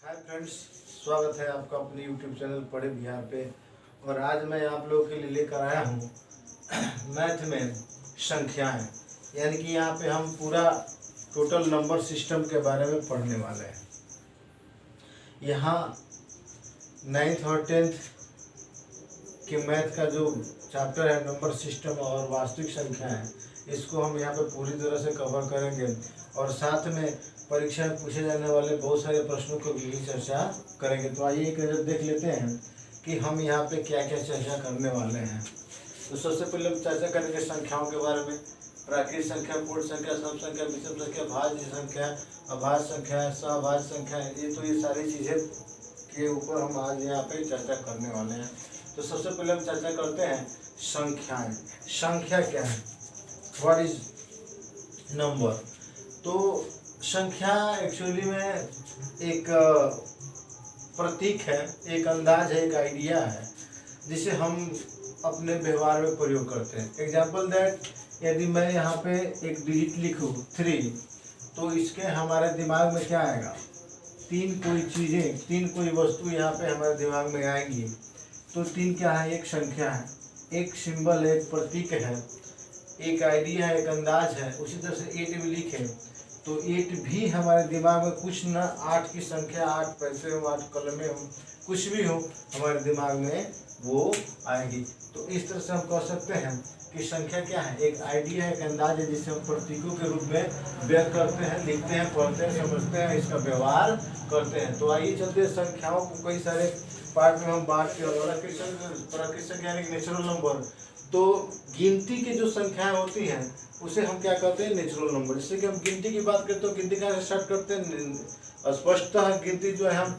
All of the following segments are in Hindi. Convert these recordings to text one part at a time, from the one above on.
हाय फ्रेंड्स, स्वागत है आपका अपने यूट्यूब चैनल पढ़े बिहार पे। और आज मैं आप लोगों के लिए लेकर आया हूँ मैथ में संख्याएं, यानी कि यहाँ पे हम पूरा टोटल नंबर सिस्टम के बारे में पढ़ने वाले हैं। यहाँ 9th और 10th के मैथ का जो चैप्टर है नंबर सिस्टम और वास्तविक संख्या है, इसको हम यहाँ पे पूरी तरह से कवर करेंगे और साथ में परीक्षा में पूछे जाने वाले बहुत सारे प्रश्नों को भी चर्चा करेंगे। तो आइए एक नज़र देख लेते हैं कि हम यहाँ पे क्या क्या चर्चा करने वाले हैं। तो सबसे पहले हम चर्चा करेंगे संख्याओं के बारे में। प्राकृत संख्या, पूर्ण संख्या, सम संख्या, विषम संख्या, भाज्य संख्या, अभाज्य संख्या, सहभाज्य संख्या, ये सारी चीज़ें के ऊपर हम आज यहाँ पे चर्चा करने वाले हैं। तो सबसे पहले हम चर्चा करते हैं संख्याएं। संख्या क्या है, व्हाट इज नंबर। तो संख्या एक्चुअली में एक प्रतीक है, एक अंदाज है, एक आइडिया है जिसे हम अपने व्यवहार में प्रयोग करते हैं। एग्जाम्पल दैट, यदि मैं यहाँ पे एक डिजिट लिखूँ 3, तो इसके हमारे दिमाग में क्या आएगा, तीन कोई चीज़ें, तीन कोई वस्तु यहाँ पे हमारे दिमाग में आएंगी। तो 3 क्या है, एक संख्या है, एक सिंबल है, एक प्रतीक है, एक आइडिया है, एक अंदाज है। उसी तरह से 8 भी लिखें तो 8 भी हमारे दिमाग में कुछ ना, 8 की संख्या, 8 पैसे हो, 8 कलमें हो, कुछ भी हो, हमारे दिमाग में वो आएगी। तो इस तरह से हम कह सकते हैं कि संख्या क्या है, एक आइडिया है, एक अंदाज है जिसे हम प्रतीकों के रूप में व्यक्त करते हैं, लिखते हैं, पढ़ते हैं, समझते हैं, इसका व्यवहार करते हैं। तो आइए चलते हैं संख्याओं को कई सारे पार्ट में हम बात किया। प्राकृत संख्या यानी नेचुरल नंबर। तो गिनती की जो संख्याएं होती हैं उसे हम क्या कहते हैं, नेचुरल नंबर। जैसे कि हम गिनती की बात करते हो, गिनती कहाँ से स्टार्ट करते हैं, स्पष्टतः गिनती जो है हम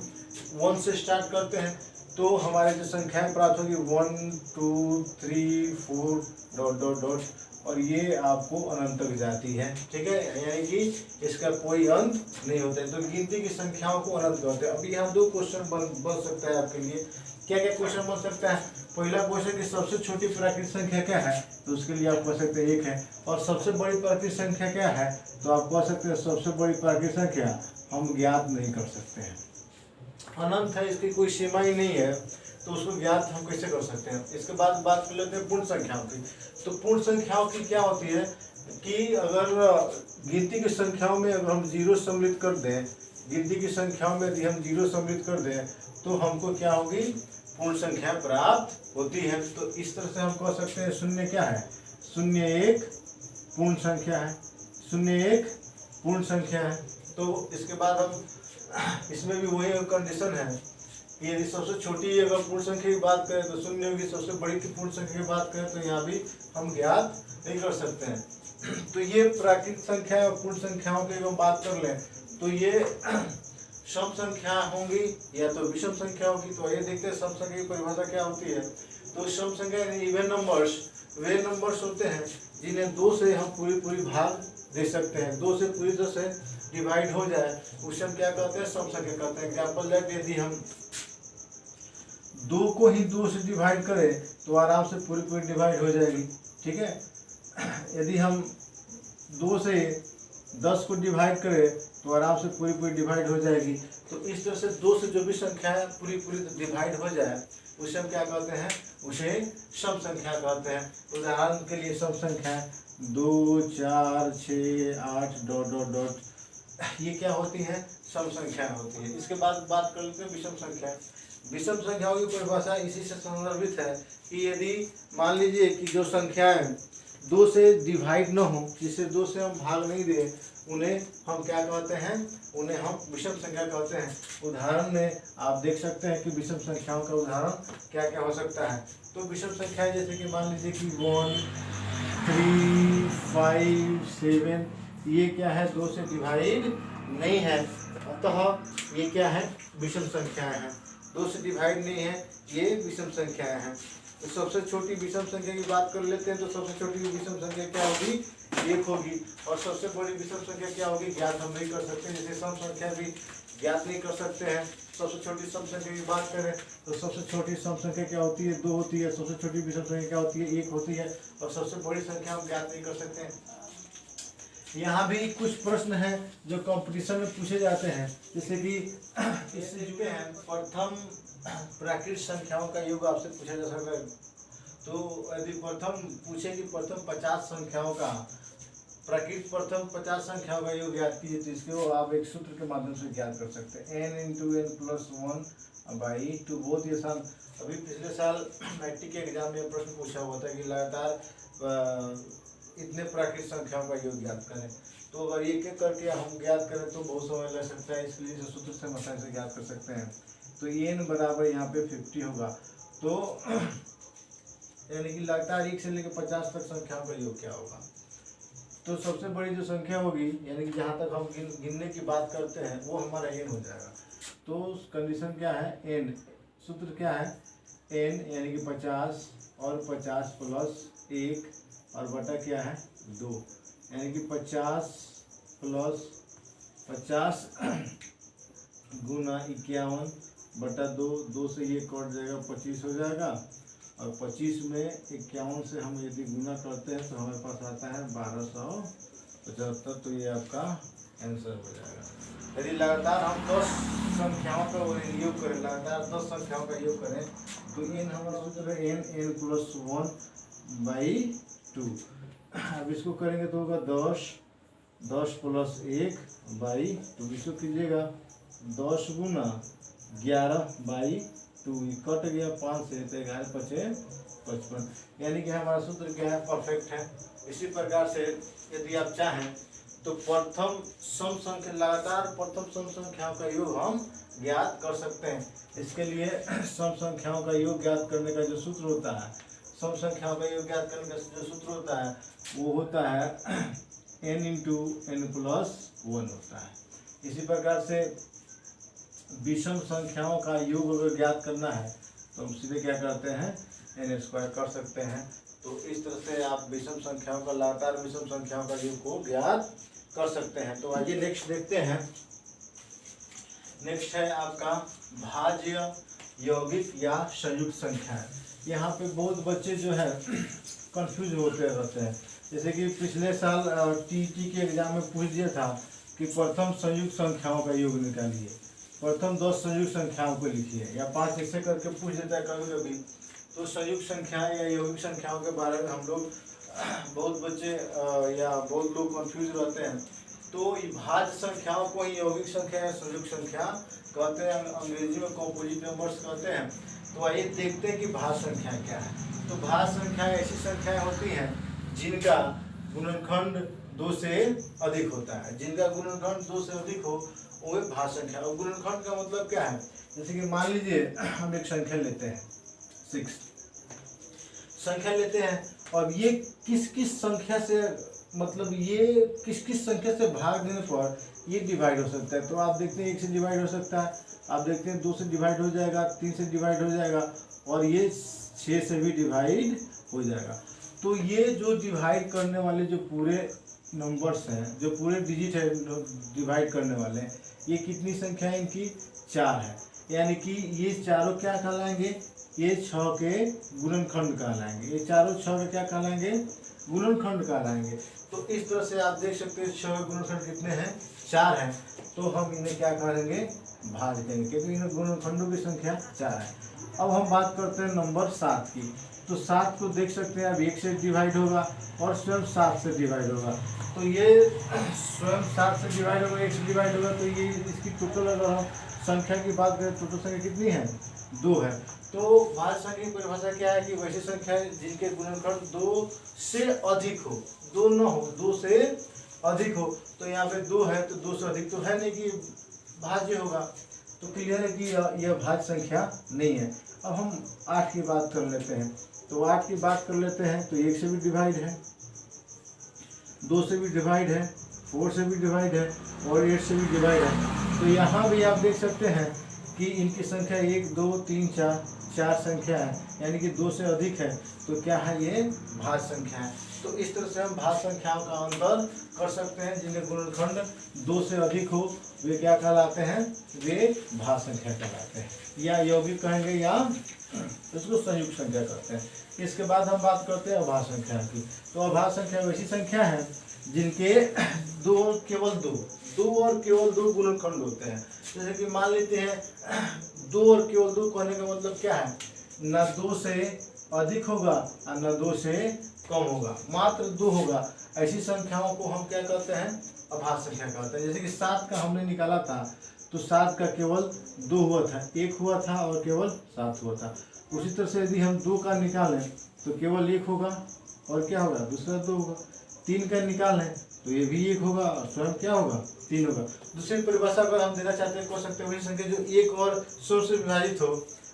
1 से स्टार्ट करते हैं। तो हमारे जो संख्याएं प्राप्त होगी 1 2 3 4 डॉट डॉट डॉट, और ये आपको अनंत तक जाती है। ठीक है, यानी कि इसका कोई अंत नहीं होता है। तो गिनती की संख्याओं को अनंत कहते हैं। अभी यहाँ 2 क्वेश्चन बन सकता है आपके लिए। क्या क्या क्वेश्चन बन सकता है। पहला क्वेश्चन की सबसे छोटी प्राकृतिक संख्या क्या है, तो उसके लिए आप कह सकते हैं 1 है। और सबसे बड़ी प्राकृतिक संख्या क्या है, तो आप कह सकते हैं सबसे बड़ी प्राकृतिक संख्या हम ज्ञात नहीं कर सकते हैं। अनंत है, इसकी कोई सीमा ही नहीं है, तो उसको ज्ञात हम कैसे कर सकते हैं। इसके बाद बात कर लेते हैं पूर्ण संख्याओं की। तो पूर्ण संख्याओं की क्या होती है कि अगर गिनती की संख्याओं में अगर हम 0 सम्मिलित कर दें, गिनती की संख्याओं में यदि हम 0 सम्मिलित कर दें तो हमको क्या होगी, पूर्ण संख्या प्राप्त होती है। तो इस तरह से हम कह सकते हैं 0 क्या है, 0 एक पूर्ण संख्या है, 0 एक पूर्ण संख्या है। तो इसके बाद हम इसमें भी वही कंडीशन है कि यदि सबसे छोटी अगर पूर्ण संख्या की बात करें तो 0 होगी, सबसे बड़ी की पूर्ण संख्या की बात करें तो यहाँ भी हम ज्ञात नहीं कर सकते हैं। तो ये प्राकृतिक संख्या और पूर्ण संख्याओं की अगर बात कर लें तो ये सम संख्या होंगी या तो विषम संख्या होगी। तो ये देखते हैं सम संख्या की परिभाषा क्या होती है। तो सम संख्या इवन नंबर्स वे नंबर्स होते हैं जिन्हें 2 से हम पूरी भाग दे सकते हैं, 2 से पूरी तरह से डिवाइड हो जाए, उसे हम क्या कहते हैं, सम संख्या कहते हैं। एग्जाम्पल दैट, यदि हम 2 को ही 2 से डिवाइड करें तो आराम से पूरी डिवाइड हो जाएगी। ठीक है, यदि हम 2 से 10 को डिवाइड करें तो आराम से पूरी डिवाइड हो जाएगी। तो इस तरह से 2 से जो भी संख्या है पूरी डिवाइड हो जाए उसे हम क्या कहते हैं, उसे सम संख्या कहते हैं। उदाहरण के लिए सम संख्या 2 4 6 8 डॉट डॉट डॉट, ये क्या होती है, सम संख्या होती है। इसके बाद बात कर लेते हैं विषम संख्या। विषम संख्याओं की परिभाषा इसी से संदर्भित है कि यदि मान लीजिए कि जो संख्याएं 2 से डिवाइड न हो, जिसे 2 से हम भाग नहीं दें, उन्हें हम क्या कहते हैं, उन्हें हम विषम संख्या कहते हैं। उदाहरण में आप देख सकते हैं कि विषम संख्याओं का उदाहरण क्या क्या हो सकता है। तो विषम संख्याएं जैसे कि मान लीजिए कि 1 3 5 7, ये क्या है, 2 से डिवाइड नहीं है, अतः ये क्या है, विषम संख्याएं हैं। 2 से डिवाइड नहीं है, ये विषम संख्याएं हैं। तो सबसे छोटी विषम संख्या की बात कर लेते हैं। तो सबसे छोटी विषम संख्या क्या होगी, 1 होगी। और सबसे बड़ी विषम संख्या क्या होगी, ज्ञात हम नहीं कर सकते। जैसे सम संख्या भी ज्ञात नहीं कर सकते हैं। सबसे छोटी सम संख्या की बात करें तो सबसे छोटी सम संख्या क्या होती है, 2 होती है। सबसे छोटी विषम संख्या क्या होती है, 1 होती है। और सबसे बड़ी संख्या हम ज्ञात नहीं कर सकते हैं। यहाँ भी कुछ प्रश्न हैं जो कंपटीशन में पूछे जाते हैं, जैसे कि इससे जुड़े हैं प्रथम प्राकृत संख्याओं का योग आपसे पूछा जा सकता है। तो यदि प्रथम पूछे कि प्रथम 50 संख्याओं का प्राकृत प्रथम 50 संख्याओं का योग ज्ञात कीजिए, तो इसको आप एक सूत्र के माध्यम से ज्ञात कर सकते हैं, n × n+1/2। बहुत ही आसान। अभी पिछले साल मैट्रिक के एग्जाम में प्रश्न पूछा हुआ था कि लगातार इतने प्राकृत संख्याओं का योग ज्ञात करें। तो अगर एक एक करके हम ज्ञात करें तो बहुत समय लग सकता है, इसलिए इस सूत्र से आसानी से ज्ञात कर सकते हैं। तो n बराबर यहाँ पे 50 होगा। तो यानी कि लगातार 1 से लेकर 50 तक संख्याओं का योग क्या होगा। तो सबसे बड़ी जो संख्या होगी, यानी कि जहाँ तक हम गिनने की बात करते हैं, वो हमारा n हो जाएगा। तो कंडीशन क्या है, n सूत्र क्या है, n यानी कि 50 और 50 + 1 और बटा क्या है 2, यानी कि 50 + 50 गुना 51 बटा 2, 2 से ये कट जाएगा 25 हो जाएगा, और 25 में 51 से हम यदि गुना करते हैं तो हमारे पास आता है 1275। तो ये आपका आंसर हो जाएगा। यदि लगातार हम 10 संख्याओं का योग करें, लगातार 10 संख्याओं का योग करें, तो n हमारा सूत्र है n+1/2। अब इसको करेंगे तो होगा 10 + 1/2। इसको कीजिएगा 10 गुना 11/2, कट गया 5 से, तो 11 × 5 = 55। यानी कि हमारा सूत्र क्या है, परफेक्ट है। इसी प्रकार से यदि आप चाहें तो प्रथम सम संख्या, लगातार प्रथम सम संख्याओं का योग हम ज्ञात कर सकते हैं। इसके लिए सम संख्याओं का योग ज्ञात करने का जो सूत्र होता है, सम संख्याओं का योग ज्ञात करने का जो सूत्र होता है, वो होता है n × n+1 होता है। इसी प्रकार से विषम संख्याओं का योग अगर ज्ञात करना है तो हम सीधे क्या करते हैं, n² कर सकते हैं। तो इस तरह से आप विषम संख्याओं का, लगातार विषम संख्याओं का योग को ज्ञात कर सकते हैं। तो आइए नेक्स्ट देखते हैं। नेक्स्ट है आपका भाज्य, यौगिक या संयुक्त संख्या। यहाँ पे बहुत बच्चे जो है कंफ्यूज होते रहते हैं। जैसे कि पिछले साल टीईटी के एग्जाम में पूछ दिया था कि प्रथम संयुक्त संख्याओं का योग निकालिए, प्रथम 10 संयुक्त संख्याओं को लिखिए, या 5 ऐसे करके पूछ देता है कभी कभी। तो संयुक्त संख्या या यौगिक संख्याओं के बारे में हम लोग बहुत बच्चे या बहुत लोग कंफ्यूज रहते हैं। तो भाज्य संख्याओं को ही यौगिक संख्या या संयुक्त संख्या कहते हैं, अंग्रेजी में कंपोजिट नंबर्स कहते हैं। तो आइए देखते हैं कि भाज्य संख्या क्या है। तो भाज्य संख्या ऐसी संख्याएं होती हैं जिनका गुणनखंड 2 से अधिक होता है। जिनका गुणनखंड 2 से अधिक हो वो भाज्य संख्या। और गुणनखंड का मतलब क्या है, जैसे कि मान लीजिए हम एक संख्या लेते हैं, 6 संख्या लेते हैं, और ये किस किस संख्या से, मतलब ये किस किस संख्या से भाग देने पर ये डिवाइड हो सकता है। तो आप देखते हैं 1 से डिवाइड हो सकता है, आप देखते हैं 2 से डिवाइड हो जाएगा, 3 से डिवाइड हो जाएगा, और ये 6 से भी डिवाइड हो जाएगा। तो ये जो डिवाइड करने वाले जो पूरे नंबर्स हैं, जो पूरे डिजिट है डिवाइड करने वाले, ये कितनी संख्या है इनकी, 4 है। यानी कि ये चारों क्या कहलाएंगे, ये 6 के गुणनखंड कहलाएंगे। ये चारों 6 के क्या कहलाएंगे, गुणनखंड कहलाएंगे। तो इस तरह से आप देख सकते हैं 6 के गुणनखंड कितने हैं, 4 हैं। तो हम इन्हें क्या करेंगे, भाग देंगे, क्योंकि इन गुणनखंडों की संख्या 4 है। अब हम बात करते हैं नंबर 7 की। तो 7 को देख सकते हैं अब 1 से डिवाइड होगा और स्वयं 7 से डिवाइड होगा। तो ये स्वयं 7 से डिवाइड होगा, 1 से डिवाइड होगा। तो ये इसकी टोटल अगर हम संख्या की बात करें, टोटल संख्या कितनी है, 2 है। तो भाज्य संख्या की परिभाषा क्या है कि वैसी संख्या जिनके गुणनखंड 2 से अधिक हो, 2 न हो, 2 से अधिक हो। तो यहाँ पे 2 है, तो 2 से अधिक तो है नहीं कि भाज्य होगा। तो क्लियर है कि यह भाज्य संख्या नहीं है। अब हम 8 की बात कर लेते हैं। तो 8 की बात कर लेते हैं तो 1 से भी डिवाइड है, 2 से भी डिवाइड है, 4 से भी डिवाइड है, और 8 से भी डिवाइड है। तो यहाँ भी आप देख सकते हैं कि इनकी संख्या 1, 2, 3, 4 संख्या है, यानी कि 2 से अधिक है। तो क्या है, ये भाज्य संख्या है। तो इस तरह से हम भाज्य संख्याओं का अंतर कर सकते हैं। जिनके गुणनखंड 2 से अधिक हो वे क्या कहलाते हैं, वे भाज्य संख्या कहलाते हैं, या यौगिक कहेंगे या इसको संयुक्त संख्या कहते हैं। इसके बाद हम बात करते हैं अभाज्य संख्या की। तो अभाज्य संख्या वैसी संख्या है जिनके दो और केवल दो गुणनखंड होते हैं। जैसे कि मान लेते हैं 2 और केवल 2 कहने का मतलब क्या है, न 2 से अधिक होगा और न 2 से कम होगा, मात्र 2 होगा। ऐसी संख्याओं को हम क्या कहते हैं, अभाज्य संख्या कहते हैं। जैसे कि 7 का हमने निकाला था तो 7 का केवल 2 हुआ था, 1 हुआ था और केवल 7 हुआ था। उसी तरह से यदि हम 2 का निकालें तो केवल 1 होगा और क्या होगा, दूसरा 2 होगा। 3 का निकालें तो ये भी 1 होगा और स्वयं क्या होगा, 3 होगा। दूसरी परिभाषा अगर हम देना चाहते हैं कह सकते हैं वही संख्या जो 1 और 100 से विभाजित हो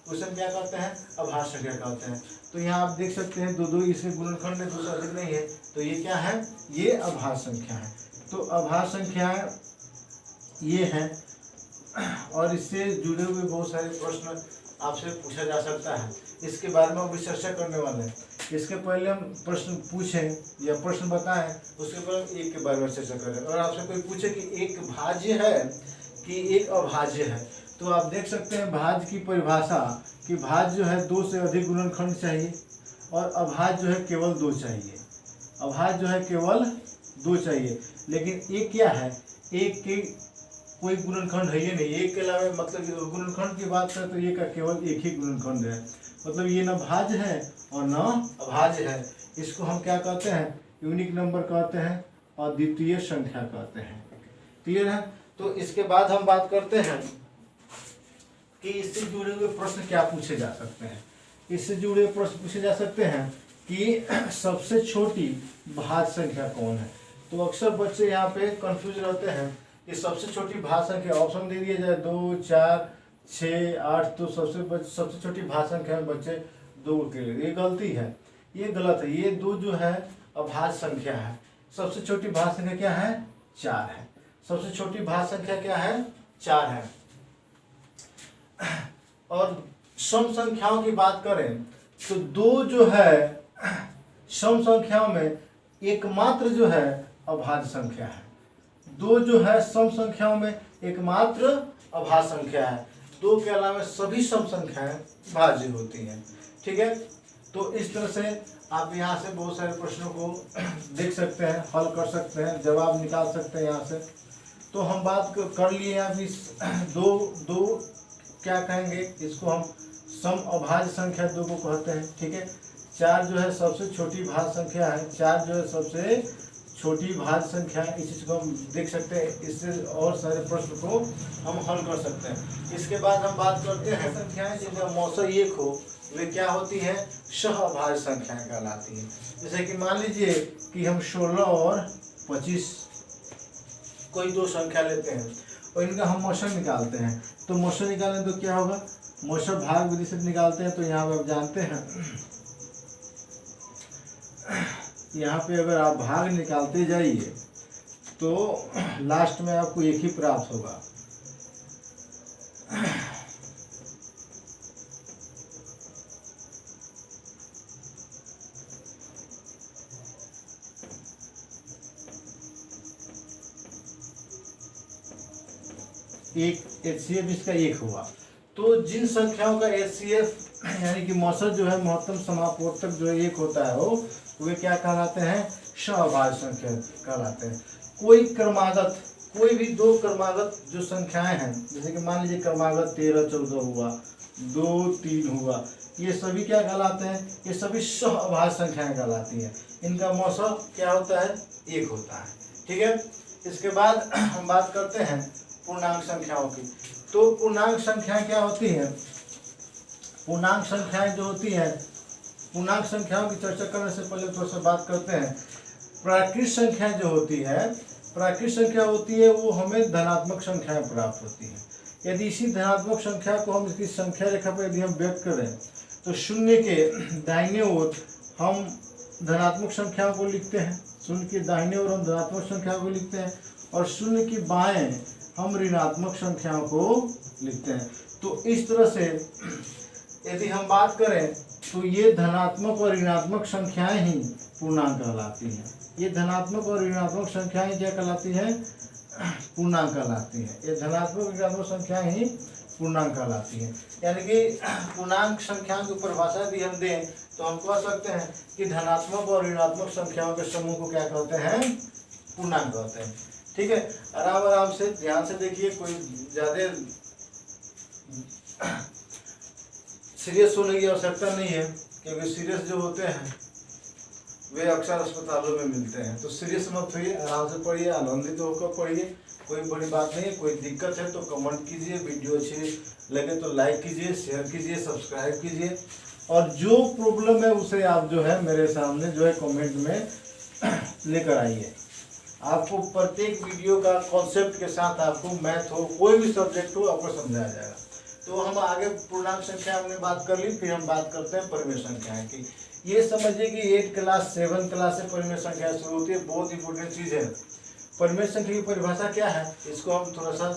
उसे हम क्या कहते हैं, अभाज्य संख्या कहते हैं। तो यहाँ आप देख सकते हैं 2 इसके गुणनखंड में 2 से अधिक नहीं है, तो ये क्या है, ये अभाज्य संख्या है। तो अभाज्य संख्याएं ये हैं और इससे जुड़े हुए बहुत सारे प्रश्न आपसे पूछा जा सकता है। इसके बारे में हम भी चर्चा करने वाले हैं। इसके पहले हम प्रश्न पूछें या प्रश्न बताएं, उसके बाद एक के बारे में चर्चा करें। और आपसे कोई पूछे कि एक भाज्य है कि एक अभाज्य है, तो आप देख सकते हैं भाज्य की परिभाषा कि भाज्य जो है 2 से अधिक गुणनखंड चाहिए और अभाज्य जो है केवल 2 चाहिए। अभाज्य जो है केवल 2 चाहिए, लेकिन एक क्या है, एक के कोई गुणनखंड है ये नहीं। एक के अलावा मतलब गुणनखंड की बात करें तो ये का केवल एक ही गुणनखंड है, मतलब ये न भाज्य है और न अभाज्य है। इसको हम क्या कहते हैं, यूनिक नंबर कहते हैं और द्वितीय संख्या कहते हैं। क्लियर है। तो इसके बाद हम बात करते हैं कि इससे जुड़े हुए प्रश्न क्या पूछे जा सकते हैं। इससे जुड़े हुए प्रश्न पूछे जा सकते हैं कि सबसे छोटी भाज्य संख्या कौन है। तो अक्सर बच्चे यहाँ पे कंफ्यूज रहते हैं कि सबसे छोटी भाज्य संख्या, ऑप्शन दे दिया जाए 2, 4, 6, 8, तो सबसे छोटी भाज्य संख्या में बच्चे 2 के लिए, ये गलती है, ये गलत है। ये 2 जो है अभाज्य संख्या है। सबसे छोटी भाज्य संख्या क्या है, 4 है। सबसे छोटी भाज्य संख्या क्या है, 4 है। और सम संख्याओं की बात करें तो 2 जो है सम संख्याओं में एकमात्र जो है अभाज्य संख्या है। 2 जो है सम संख्याओं में एकमात्र अभाज्य संख्या है। 2 के अलावा सभी सम संख्याएं भाज्य होती हैं। ठीक है। तो इस तरह से आप यहाँ से बहुत सारे प्रश्नों को देख सकते हैं, हल कर सकते हैं, जवाब निकाल सकते हैं यहाँ से। तो हम बात कर लिए अभी दो क्या कहेंगे, इसको हम सम अभाज्य संख्या 2 को कहते हैं। ठीक है। 4 जो है सबसे छोटी भाज्य संख्या है। 4 जो है सबसे छोटी भाज्य संख्या है। इस चीज को हम देख सकते हैं। इससे और सारे प्रश्न को हम हल कर सकते हैं। इसके बाद हम बात करते हैं संख्याएं जिनका मौसम 1 हो वे क्या होती हैं, सहअभाज्य संख्याएं कहलाती हैं। जैसे कि मान लीजिए कि हम 16 और 25 कोई 2 संख्या लेते हैं और इनका हम मौसम निकालते हैं। तो मौसम निकालें तो क्या होगा, मौसम भाग विधि से निकालते हैं। तो यहाँ पे आप जानते हैं, यहाँ पे अगर आप भाग निकालते जाइए तो लास्ट में आपको एक ही प्राप्त होगा। एक HCF इसका 1 हुआ। तो जिन संख्याओं का HCF यानी कि मौसम जो है महत्तम समापवर्तक जो 1 होता है वो वे क्या कहलाते हैं, सहअभाज्य संख्या कहलाते हैं। कोई भी 2 क्रमागत जो संख्याएं हैं, जैसे कि मान लीजिए क्रमागत 13, 14 हुआ, 2, 3 हुआ, ये सभी क्या कहलाते हैं, ये सभी सहअभाज्य संख्याएं कहलाती हैं। इनका मौसम क्या होता है, 1 होता है। ठीक है। इसके बाद हम बात करते हैं पूर्णांक संख्याओं की। तो पूर्णांक संख्याएं क्या होती हैं, पूर्णांक संख्याएं जो होती हैं, पूर्णांक संख्याओं की चर्चा करने से पहले थोड़ा सा बात करते हैं। प्राकृत संख्या जो होती है, प्राकृत संख्या होती है वो हमें धनात्मक संख्याएं प्राप्त होती हैं। यदि इसी धनात्मक संख्या को हम इसकी संख्या रेखा पर यदि हम व्यक्त करें तो 0 के दाहिने ओर हम धनात्मक संख्याओं को लिखते हैं, 0 के दाहिने ओर हम धनात्मक संख्याओं को लिखते हैं और 0 की बाएं हम ऋणात्मक संख्याओं को लिखते हैं। तो इस तरह से यदि हम बात करें तो ये धनात्मक और ऋणात्मक संख्याएं ही पूर्णांक कहलाती हैं। ये धनात्मक और ऋणात्मक संख्याएं क्या कहलाती हैं, पूर्णांक कहलाती हैं। ये धनात्मक और ऋणात्मक संख्याएं ही पूर्णांक कहलाती हैं। यानी कि पूर्णांक संख्याओं की परिभाषा यदि हम दें तो हम कह सकते हैं कि धनात्मक और ऋणात्मक संख्याओं के समूह को क्या कहते हैं, पूर्णांक कहते हैं। ठीक है, आराम आराम से ध्यान से देखिए, कोई ज़्यादा सीरियस होने की आवश्यकता नहीं है, क्योंकि सीरियस जो होते हैं वे अक्सर अस्पतालों में मिलते हैं। तो सीरियस मत होइए, आराम से पढ़िए, आनंदित होकर पढ़िए, कोई बड़ी बात नहीं है। कोई दिक्कत है तो कमेंट कीजिए, वीडियो अच्छी लगे तो लाइक कीजिए, शेयर कीजिए, सब्सक्राइब कीजिए, और जो प्रॉब्लम है उसे आप जो है मेरे सामने जो है कमेंट में लेकर आइए। आपको प्रत्येक वीडियो का कॉन्सेप्ट के साथ आपको मैथ हो, कोई भी सब्जेक्ट हो, आपको समझाया जाएगा। तो हम आगे पूर्णांक संख्या हमने बात कर ली, फिर हम बात करते हैं परिमेय संख्याएं की। ये समझिए कि 8 क्लास 7 क्लास से परिमेय संख्या शुरू होती है, बहुत इंपॉर्टेंट चीज़ है। परिमेय संख्या की परिभाषा क्या है, इसको हम थोड़ा सा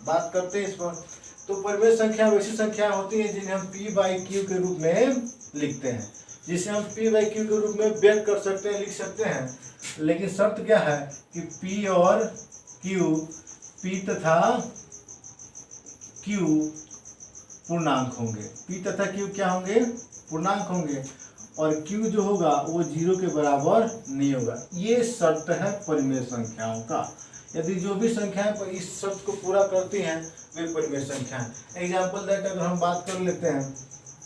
बात करते हैं इस पर। तो परिमेय संख्या वैसी संख्या होती है जिन्हें हम P/Q के रूप में लिखते हैं, जिसे हम P/Q के रूप में व्यक्त कर सकते हैं, लिख सकते हैं। लेकिन शर्त क्या है कि P और Q, P तथा Q पूर्णांक होंगे। P तथा Q क्या होंगे, पूर्णांक होंगे, और Q जो होगा वो 0 के बराबर नहीं होगा। ये शर्त है परिमेय संख्याओं का। यदि जो भी संख्याएं इस शर्त को पूरा करती हैं वे परिमेय संख्याएं। एग्जाम्पल दैट अगर हम बात कर लेते हैं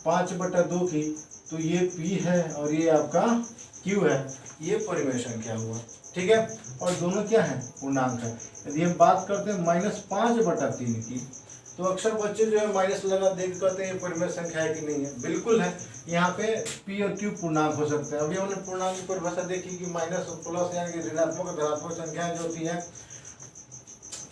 5/2 की, तो ये P है और ये आपका Q है, ये परिमेय संख्या हुआ। ठीक है, और दोनों क्या है, पूर्णांक है। यदि हम बात करते हैं -5/3 की, तो अक्सर बच्चे जो है माइनस लगा देख कहते हैं ये परिमेय संख्या है कि नहीं है। बिल्कुल है, यहाँ पे P और Q पूर्णांक हो सकते हैं। अभी हमने पूर्णांक की परिभाषा देखी कि माइनस और प्लस यानी कि ऋणात्मक और धनात्मक संख्याएं जो होती हैं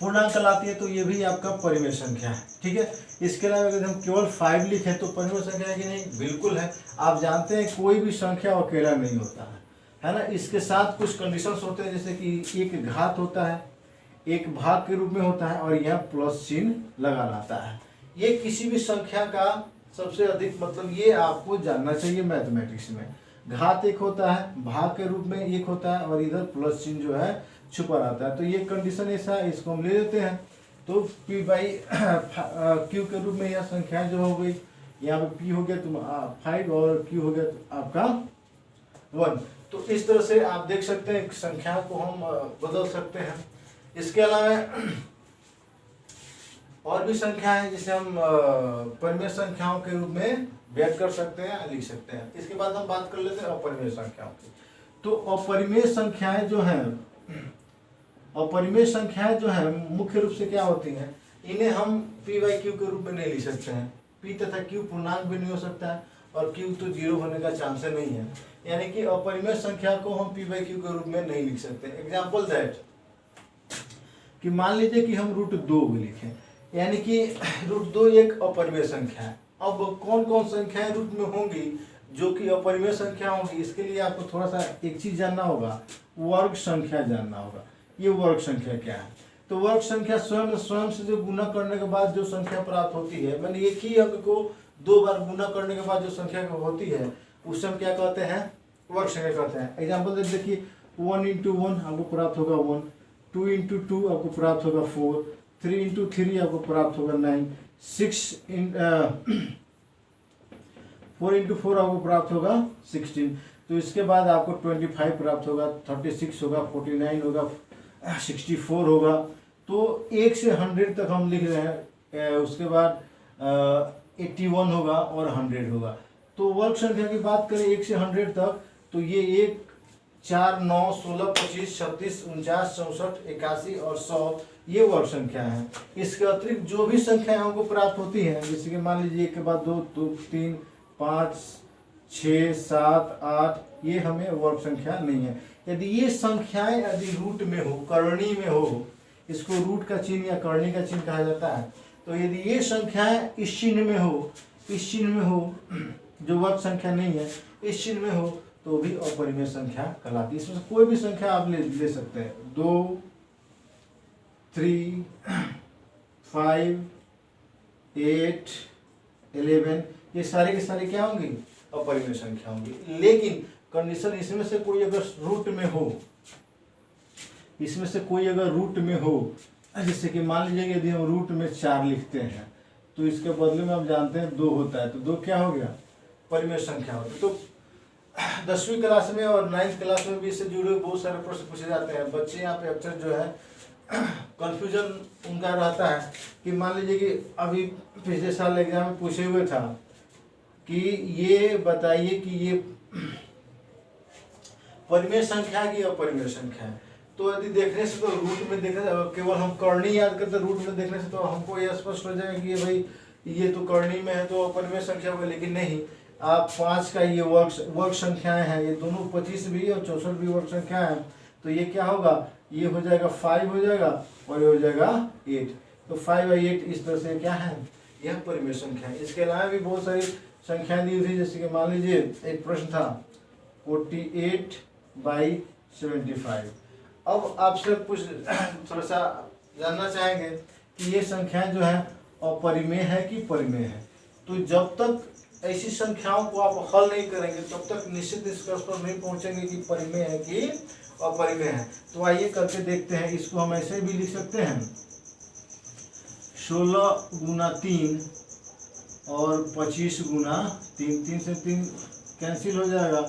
पूर्णांक कहलाती है, तो ये भी आपका परिमेय संख्या है। ठीक है, इसके अलावा अगर हम केवल 5 लिखें तो परिमेय संख्या है कि नहीं, बिल्कुल है। आप जानते हैं कोई भी संख्या अकेला नहीं होता है ना, इसके साथ कुछ कंडीशंस होते हैं, जैसे कि एक घात होता है, एक भाग के रूप में होता है, और यह प्लस चिन्ह लगा रहता है। ये किसी भी संख्या का सबसे अधिक मतलब ये आपको जानना चाहिए मैथमेटिक्स में। घात एक होता है, भाग के रूप में एक होता है, और इधर प्लस चिन्ह जो है छुपा रहता है। तो ये कंडीशन ऐसा है, इसको हम ले लेते हैं। तो P/Q के रूप में यह संख्या जो हो गई, यहाँ पे P हो गया तो 5 और Q हो गया तो आपका 1। तो इस तरह से आप देख सकते हैं संख्या को हम बदल सकते हैं। इसके अलावा और भी संख्या है जिसे हम परिमेय संख्याओं के रूप में व्यक्त कर सकते हैं, लिख सकते हैं। इसके बाद हम बात कर लेते हैं अपरिमेय संख्याओं की। तो अपरिमेय संख्याएं जो हैं, अपरिमेय संख्याएं जो हैं मुख्य रूप से क्या होती हैं, इन्हें हम P/Q के रूप में नहीं लिख सकते हैं। P तथा Q पूर्णांक भी नहीं हो सकता है, और Q तो 0 होने का चांस नहीं है। यानी कि अपरिमेय संख्या को हम P/Q के रूप में नहीं लिख सकते। एग्जाम्पल दैट कि मान लीजिए कि हम √2 लिखें, यानी कि √2 एक अपरिमेय संख्या है। अब कौन कौन संख्याएं रूट में होंगी जो कि अपरिमेय संख्या होंगी, इसके लिए आपको थोड़ा सा एक चीज जानना होगा, वर्ग संख्या जानना होगा। ये वर्ग संख्या क्या है, तो वर्ग संख्या स्वयं से जो गुना करने के बाद जो संख्या प्राप्त होती है, मैंने एक ही अंक को 2 बार गुना करने के बाद जो संख्या होती है उसे हम क्या कहते हैं, वर्ग संख्या कहते हैं। एग्जाम्पल देखिए 1 × 1 आपको प्राप्त होगा 1, 2 × 2 आपको प्राप्त होगा 4, 3 × 3 आपको प्राप्त होगा 9, 4 × 4 आपको प्राप्त होगा 16। तो इसके बाद आपको 25 प्राप्त होगा, 36 होगा, 49 होगा, 64 होगा। तो 1 से 100 तक हम लिख रहे हैं। उसके बाद 81 होगा और 100 होगा। तो वर्ग संख्या की बात करें 1 से 100 तक, तो ये 1, 4, 9, 16, 25, 36, 49, 64, 81 और 100 ये वर्ग संख्या है। इसके अतिरिक्त जो भी संख्याएं हमको प्राप्त होती हैं, जैसे कि मान लीजिए 1 के बाद 2, 3, 5, 6, 7, 8, ये हमें वर्ग संख्या नहीं है। यदि ये संख्याएं यदि रूट में हो, करणी में हो, इसको रूट का चिन्ह या करणी का चिन्ह कहा जाता है, तो यदि ये संख्याएं इस चिन्ह में हो, इस चिन्ह में हो, जो वर्ग संख्या नहीं है, इस चिन्ह में हो, तो भी अपरिमेय संख्या कहलाती है। इसमें कोई भी संख्या आप ले सकते हैं, 2, 3, 5, 8, 11, ये सारे के सारे क्या होंगी, अपरिमेय संख्या होंगी। लेकिन कंडीशन इसमें से कोई अगर रूट में हो, इसमें से कोई अगर रूट में हो, जैसे कि मान लीजिए यदि हम रूट में 4 लिखते हैं, तो इसके बदले में हम जानते हैं 2 होता है, तो 2 क्या हो गया, परिमेय संख्या होती है। तो 10वीं क्लास में और 9th क्लास में भी इससे जुड़े हुए बहुत सारे प्रश्न पूछे जाते हैं। बच्चे यहाँ पे अक्सर जो है कंफ्यूजन उनका रहता है कि मान लीजिए कि अभी पिछले साल एग्जाम में पूछे हुए था कि ये बताइए कि ये परिमेय संख्या है कि अपरिमेय संख्या है। तो यदि देखने से तो रूट में देखने केवल हम करनी याद करते रूट में देखने से तो हमको यह स्पष्ट हो जाएगा कि ये भाई ये तो करनी में है तो अपरिमेय संख्या होगा, लेकिन नहीं। आप 5 का ये वर्ग संख्याएं हैं, ये दोनों 25 भी और 64 भी वर्ग संख्या है, तो ये क्या होगा, ये हो जाएगा 5 हो जाएगा और ये हो जाएगा 8। तो 5 और 8 इस तरह से क्या है, यह परिमेय संख्या है। इसके अलावा भी बहुत सारी संख्याएं दी थी, जैसे कि मान लीजिए एक प्रश्न था 48/75। अब आपसे कुछ थोड़ा सा जानना चाहेंगे कि ये संख्याएं जो है अपरिमेय है कि परिमेय है। तो जब तक ऐसी संख्याओं को आप हल नहीं करेंगे तब तक निश्चित निष्कर्ष पर नहीं पहुंचेंगे कि परिमेय है कि अपरिमेय है। तो आइए करके देखते हैं। इसको हम ऐसे भी लिख सकते हैं 16 गुना 3 और 25 गुना 3, 3 से 3 कैंसिल हो जाएगा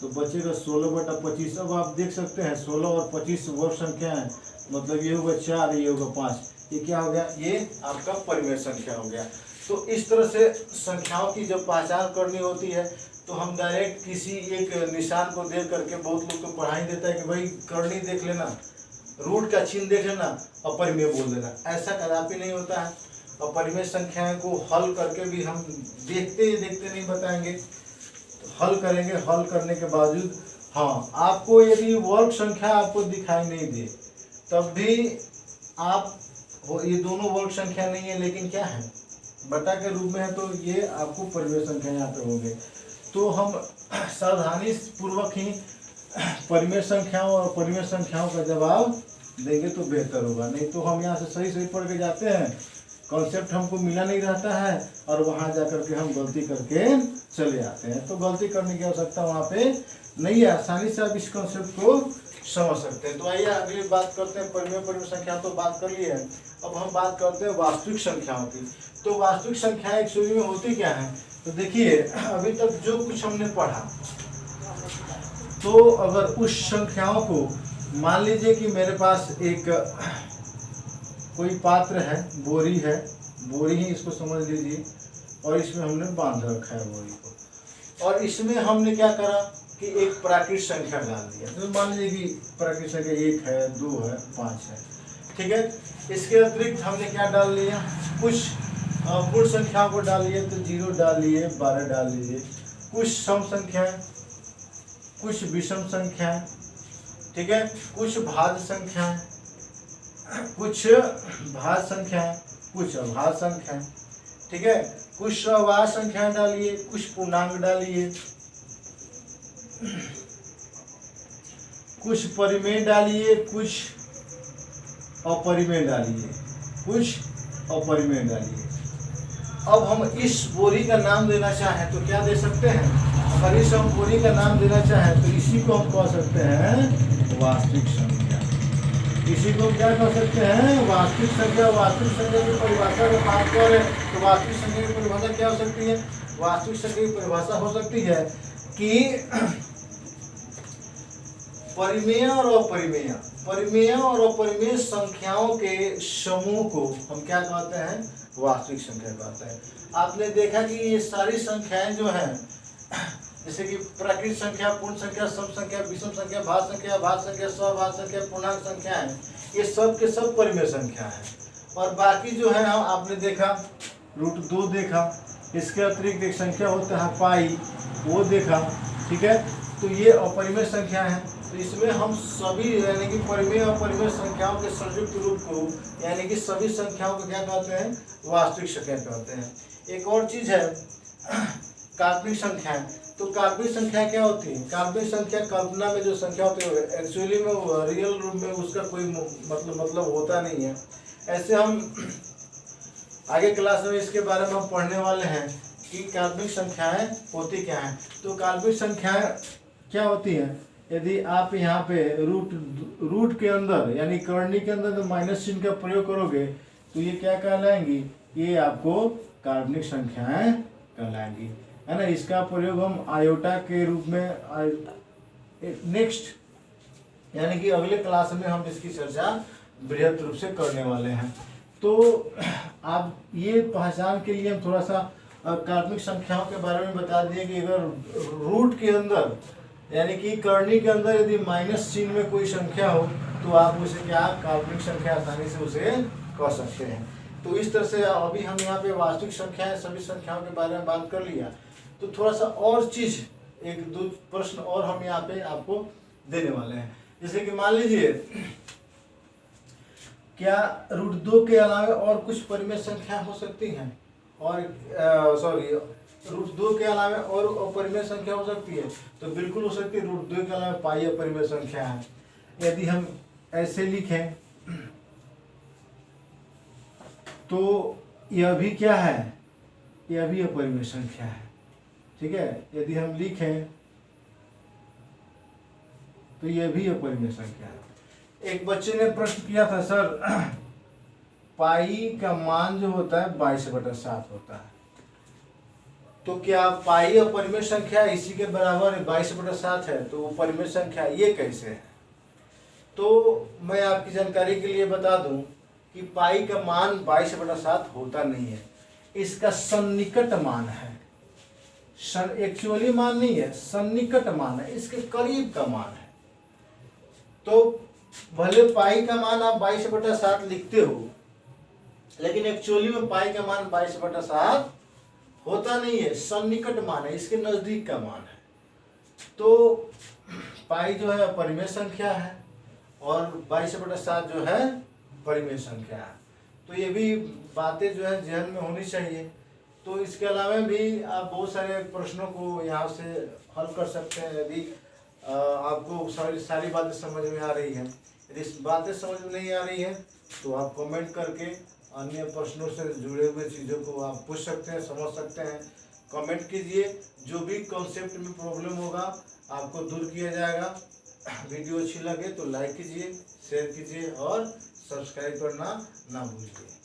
तो बचेगा 16/25। अब आप देख सकते हैं 16 और 25 वर्ग संख्या है, मतलब ये होगा 4, ये होगा 5। ये क्या हो गया, ये आपका परिमेय संख्या हो गया। तो इस तरह से संख्याओं की जब पहचान करनी होती है तो हम डायरेक्ट किसी एक निशान को देख करके, बहुत लोग तो पढ़ा ही देता है कि भाई करनी देख लेना, रूट का चिन्ह देख लेना, अपरिमेय बोल देना। ऐसा कदापि नहीं होता है। अपरिमेय संख्याएं को हल करके भी हम देखते नहीं बताएंगे, हल करेंगे। हल करने के बावजूद हाँ, आपको यदि वर्ग संख्या आपको दिखाई नहीं दे तब भी आप ये दोनों वर्ग संख्या नहीं है लेकिन क्या है, बटा के रूप में है, तो ये आपको परिमेय संख्या यहाँ पे होंगे। तो हम सावधानी पूर्वक ही परिमेय संख्याओं और अपरिमेय संख्याओं का जवाब देंगे तो बेहतर होगा। नहीं तो हम यहाँ से सही पढ़ के जाते हैं, कॉन्सेप्ट हमको मिला नहीं रहता है और वहाँ जा करके हम गलती करके चले आते हैं। तो गलती करने की आवश्यकता वहाँ पे नहीं है, आसानी से आप इस कॉन्सेप्ट को समझ सकते हैं। तो आइए अगली बात करते हैं। परिमेय संख्या तो बात कर ली है, अब हम बात करते हैं वास्तविक संख्याओं की। तो वास्तविक संख्याएं एक्चुअली में होती क्या है, तो देखिए अभी तक जो कुछ हमने पढ़ा, तो अगर उस संख्याओं को मान लीजिए कि मेरे पास एक कोई पात्र है, बोरी ही इसको समझ लीजिए, और इसमें हमने बांध रखा है बोरी को, और इसमें हमने क्या करा कि एक प्राकृतिक संख्या डाल दिया। तो मान लीजिए कि प्राकृतिक संख्या 1 है, 2 है, 5 है, ठीक है। इसके अतिरिक्त हमने क्या डाल लिया, कुछ पूर्ण संख्याओं को डाल लिए, तो 0 डाल लिए, 12 डाल लीजिए। कुछ सम संख्याएं, कुछ विषम संख्याएं, ठीक है, कुछ भाज्य संख्याएं, कुछ भाज्य संख्याएं, कुछ अभाज्य संख्याएं, ठीक है, कुछ सहवास संख्याएं डालिए, कुछ पूर्णांक डालिए, कुछ परिमेय डालिए, कुछ अपरिमेय डालिए, कुछ अपरिमेय डालिए। अब हम इस बोरी का नाम देना चाहें तो क्या दे सकते हैं, अगर इस हम बोरी का नाम देना चाहें तो इसी को हम कह सकते हैं वास्तविक संख्या। इसी को क्या कह सकते हैं, वास्तविक संख्या। वास्तविक संख्या की परिभाषा में बात करें तो वास्तविक संख्या की परिभाषा क्या हो सकती है, वास्तविक संख्या की परिभाषा हो सकती है कि परिमेय और अपरिमेय संख्याओं के समूह को हम क्या कहते हैं, वास्तविक संख्या कहते हैं। आपने देखा कि ये सारी संख्याएं जो हैं, जैसे कि प्राकृतिक संख्या, पूर्ण संख्या, सम संख्या, विषम संख्या, भाज्य संख्या, भाज्य संख्या, सहभाज्य संख्या, पूर्णांक संख्या है, ये सब के सब परिमेय संख्या है। और बाकी जो है हम आपने देखा √2 देखा, इसके अतिरिक्त एक संख्या होता है पाई, वो देखा, ठीक है। तो ये अपरिमेय संख्या है। तो इसमें हम सभी यानी कि परिमेय और अपरिमेय संख्याओं के संयुक्त रूप को यानी कि सभी संख्याओं को क्या कहते हैं, वास्तविक संख्या कहते हैं। एक और चीज है काल्पनिक संख्याएं। तो काल्पनिक संख्या क्या होती है, काल्पनिक संख्या कल्पना में जो संख्या होती है एक्चुअली में रियल रूप में उसका कोई मतलब होता नहीं है। ऐसे हम आगे क्लास में इसके बारे में हम पढ़ने वाले हैं कि काल्पनिक संख्याएं होती क्या हैं। तो काल्पनिक संख्याएं क्या होती हैं, यदि आप यहाँ पे रूट के अंदर यानी करनी के अंदर तो माइनस चिन्ह का प्रयोग करोगे तो ये क्या कहलाएंगी, ये आपको काल्पनिक संख्याएं कहलाएंगी। है ना, इसका प्रयोग हम आयोटा के रूप में नेक्स्ट यानी कि अगले क्लास में हम इसकी चर्चा बृहद रूप से करने वाले हैं। तो आप ये पहचान के लिए हम थोड़ा सा काल्पनिक संख्याओं के बारे में बता दिए कि अगर रूट के अंदर यानी कि करनी के अंदर यदि माइनस चिन्ह में कोई संख्या हो तो आप उसे क्या काल्पनिक संख्या आसानी से उसे कह सकते हैं। तो इस तरह से अभी हम यहाँ पे वास्तविक संख्याएं सभी संख्याओं के बारे में बात कर लिया। तो थोड़ा सा और चीज एक दो प्रश्न और हम यहाँ पे आपको देने वाले हैं। जैसे कि मान लीजिए क्या √2 के अलावा और कुछ परिमेय संख्या हो सकती हैं और √2 के अलावा और अपरिमेय संख्या हो सकती है? तो बिल्कुल हो सकती है। √2 के अलावा पाई अपरिमेय संख्या है। यदि हम ऐसे लिखें तो यह भी क्या है, यह भी अपरिमेय संख्या है। ठीक है, यदि हम लिखें तो यह भी अपरिमेय संख्या है। एक बच्चे ने प्रश्न किया था सर पाई का मान जो होता है 22/7 होता है, तो क्या पाई अपरिमेय संख्या इसी के बराबर 22/7 है? तो वो परिमेय संख्या ये कैसे है? तो मैं आपकी जानकारी के लिए बता दूं कि पाई का मान 22/7 होता नहीं है, इसका सन्निकट मान है। एक्चुअली मान नहीं है, सन्निकट मान है, इसके करीब का मान है। तो भले पाई का मान आप 22/7 लिखते हो, लेकिन एक्चुअली में पाई का मान 22/7 होता नहीं है, सन्निकट मान है, इसके नजदीक का मान है। तो पाई जो है परिमेय संख्या है और 22/7 जो है परिमेय संख्या है। तो ये भी बातें जो है जहन में होनी चाहिए। तो इसके अलावा भी आप बहुत सारे प्रश्नों को यहाँ से हल कर सकते हैं यदि आपको सारी बातें समझ में आ रही है। यदि बातें समझ में नहीं आ रही है तो आप कमेंट करके अन्य प्रश्नों से जुड़े हुए चीज़ों को आप पूछ सकते हैं, समझ सकते हैं। कमेंट कीजिए, जो भी कॉन्सेप्ट में प्रॉब्लम होगा आपको दूर किया जाएगा। वीडियो अच्छी लगे तो लाइक कीजिए, शेयर कीजिए और सब्सक्राइब करना ना भूलिए।